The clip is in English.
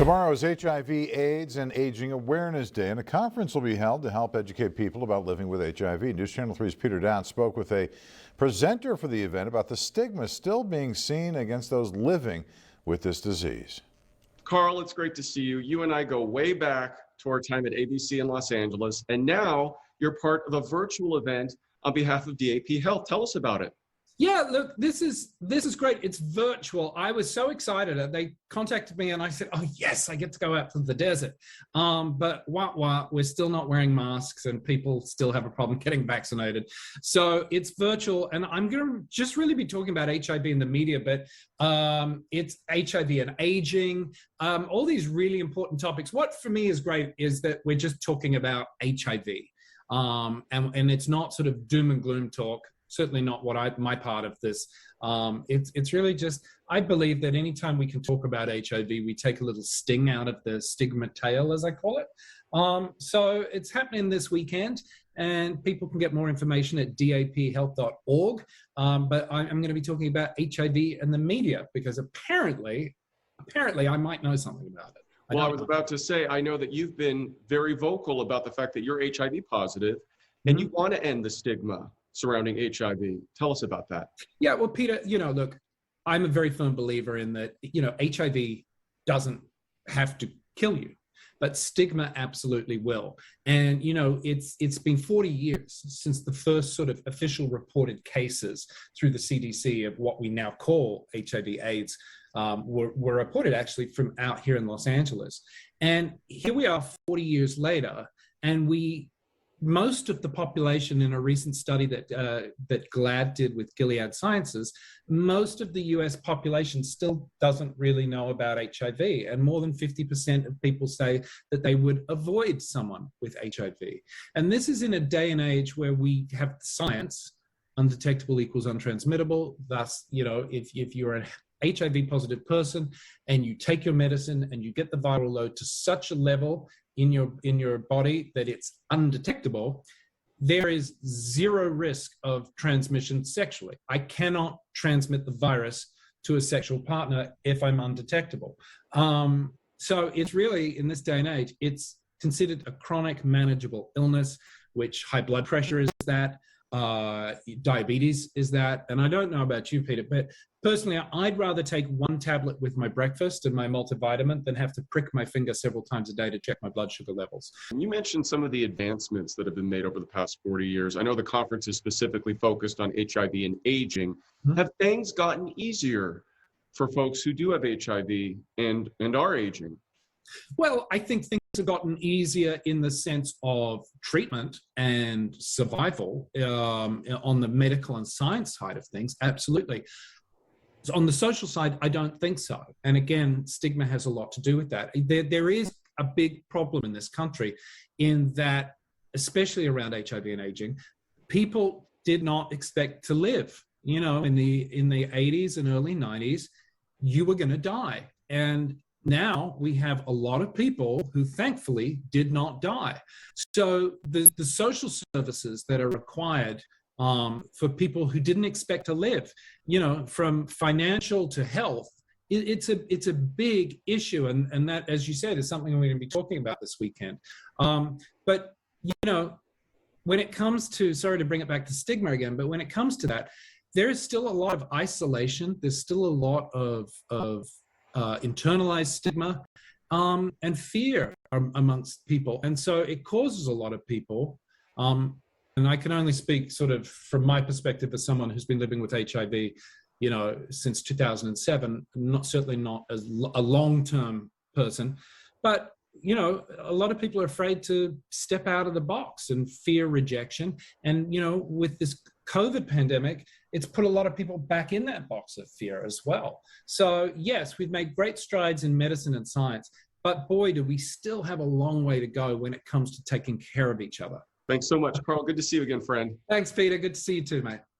Tomorrow is HIV, AIDS, and Aging Awareness Day, and a conference will be held to help educate people about living with HIV. News Channel 3's Peter Downs spoke with a presenter for the event about the stigma still being seen against those living with this disease. Carl, it's great to see you. You and I go way back to our time at ABC in Los Angeles, and now you're part of a virtual event on behalf of DAP Health. Tell us about it. Yeah, look, this is great. It's virtual. I was so excited. They contacted me and I said, oh, yes, I get to go out to the desert. But we're still not wearing masks and people still have a problem getting vaccinated. So it's virtual. And I'm going to just really be talking about HIV in the media, but it's HIV and aging, all these really important topics. What for me is great is that we're just talking about HIV. And it's not sort of doom and gloom talk. Certainly not my part of this. It's really just, I believe that anytime we can talk about HIV, we take a little sting out of the stigma tail, as I call it. So it's happening this weekend, and people can get more information at daphealth.org. But I'm going to be talking about HIV and the media, because apparently I might know something about it. Well, I was about to say, I know that you've been very vocal about the fact that you're HIV positive, and you want to end the stigma surrounding HIV. Tell us about that. Yeah, well, Peter, look, I'm a very firm believer in that, HIV doesn't have to kill you, but stigma absolutely will. And, it's been 40 years since the first sort of official reported cases through the CDC of what we now call HIV/AIDS were reported actually from out here in Los Angeles. And here we are 40 years later, and most of the population, in a recent study that GLAAD did with Gilead Sciences, most of the US population still doesn't really know about HIV. And more than 50% of people say that they would avoid someone with HIV. And this is in a day and age where we have science, undetectable equals untransmittable. Thus, if you're an HIV positive person and you take your medicine and you get the viral load to such a level in your body that it's undetectable, there is zero risk of transmission sexually. I cannot transmit the virus to a sexual partner if I'm undetectable. So it's really, in this day and age, it's considered a chronic manageable illness, which high blood pressure is that, diabetes is that. And I don't know about you, Peter, but personally, I'd rather take one tablet with my breakfast and my multivitamin than have to prick my finger several times a day to check my blood sugar levels. You mentioned some of the advancements that have been made over the past 40 years. I know the conference is specifically focused on HIV and aging. Mm-hmm. Have things gotten easier for folks who do have HIV and are aging? Well, I think things have gotten easier in the sense of treatment and survival on the medical and science side of things. Absolutely. So on the social side, I don't think so. And again, stigma has a lot to do with that. There is a big problem in this country in that, especially around HIV and aging, people did not expect to live. In the 80s and early 90s, you were going to die. And now we have a lot of people who thankfully did not die. So the social services that are required for people who didn't expect to live, from financial to health, it's a big issue. And that, as you said, is something we're going to be talking about this weekend. But, when it comes to, sorry to bring it back to stigma again, but when it comes to that, there is still a lot of isolation. There's still a lot of internalized stigma and fear amongst people. And so it causes a lot of people, and I can only speak sort of from my perspective as someone who's been living with HIV, since 2007, certainly not as a long-term person, but, a lot of people are afraid to step out of the box and fear rejection. And, with this COVID pandemic, it's put a lot of people back in that box of fear as well. So yes, we've made great strides in medicine and science, but boy, do we still have a long way to go when it comes to taking care of each other. Thanks so much, Carl. Good to see you again, friend. Thanks, Peter. Good to see you too, mate.